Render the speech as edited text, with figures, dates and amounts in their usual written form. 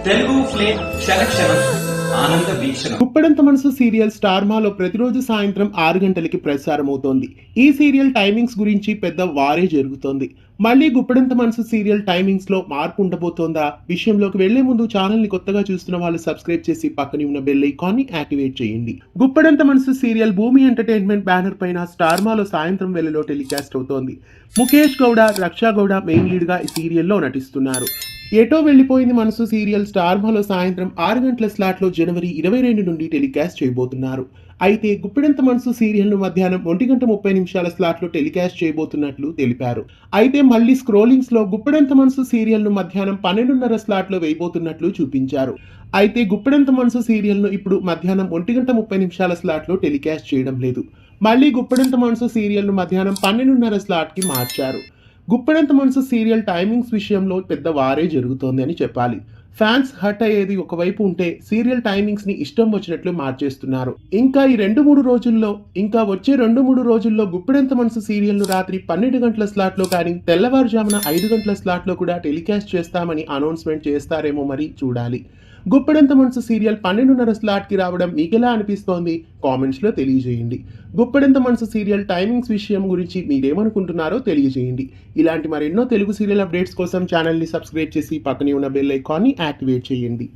Telugu flame క్షణక్షణం ఆనంద వీక్షణ. గుప్పెడంత మనసు సీరియల్ స్టార్ మాలో ప్రతిరోజు సాయంత్రం 6 గంటలకి ప్రసారం అవుతోంది. ఈ సీరియల్ టైమింగ్స్ గురించి పెద్ద వారే జరుగుతోంది. మళ్ళీ గుప్పెడంత మనసు సీరియల్ టైమింగ్స్ లో మార్పు ఉండబోతోందా? విషయంలోకి వెళ్లే ముందు ఛానల్ ని కొత్తగా చూస్తున్న వాళ్ళు సబ్స్క్రైబ్ చేసి పక్కనే ఉన్న బెల్ ఐకాన్ ని యాక్టివేట్ చేయండి. గుప్పెడంత మనసు సీరియల్ భూమి ఎంటర్టైన్మెంట్ బ్యానర్ పైన స్టార్ మాలో సాయంత్రం వేళలో టెలికాస్ట్ అవుతోంది. ముఖేష్ గౌడ, రక్షా గౌడ మెయిన్ లీడ్ గా ఈ సీరియల్లో నటిస్తున్నారు. ఏటో వెళ్లిపోయింది మనసు సీరియల్ స్టార్ మాలో సాయంత్రం 6 గంటల స్లాట్ లో జనవరి 22 నుండి టెలికాస్ట్ చేయబోతున్నారు. అయితే గుప్పెడంత మనసు సీరియల్ ను మధ్యాహ్నం 1:30 స్లాట్ లో టెలికాస్ట్ చేయబోతున్నట్లు తెలిపారు. అయితే మళ్ళీ స్క్రోలింగ్స్ లో గుప్పెడంత మనసు సీరియల్ ను మధ్యాహ్నం 12:30 స్లాట్ లో వేయబోతున్నట్లు చూపించారు. అయితే గుప్పెడంత మనసు సీరియల్ ను ఇప్పుడు మధ్యాహ్నం 1:30 స్లాట్ లో టెలికాస్ట్ చేయడం లేదు. మళ్ళీ గుప్పెడంత మనసు సీరియల్ ను మధ్యాహ్నం 12:30 స్లాట్ కి మార్చారు. గుప్పెడంత మనసు సీరియల్ టైమింగ్స్ విషయంలో పెద్ద వారే జరుగుతోంది అని చెప్పాలి. ఫ్యాన్స్ హర్ట్ అయ్యేది ఒకవైపు ఉంటే సీరియల్ టైమింగ్స్ ని ఇష్టం వచ్చినట్లు మార్చేస్తున్నారు. ఇంకా ఈ వచ్చే 2-3 రోజుల్లో గుప్పెడంత మనసు సీరియల్ ను రాత్రి 12 గంటల స్లాట్ లో కానీ తెల్లవారుజామున 5 గంటల స్లాట్ లో కూడా టెలికాస్ట్ చేస్తామని అనౌన్స్మెంట్ చేస్తారేమో మరి చూడాలి. గుప్పెడంత మనసు సీరియల్ 12:30 స్లాట్ కి రావడం మీకెలా అనిపిస్తోంది? కామెంట్స్ లో తెలియజేయండి. గుప్పెడంత మనసు సీరియల్ టైమింగ్స్ విషయం గురించి మీరేమనుకుంటున్నారో తెలియజేయండి. ఇలాంటి మరెన్నో తెలుగు సీరియల్ అప్డేట్స్ కోసం ఛానల్ ని సబ్స్క్రైబ్ చేసి పక్కనే ఉన్న బెల్ ఐకాన్ ని యాక్టివేట్ చేయండి.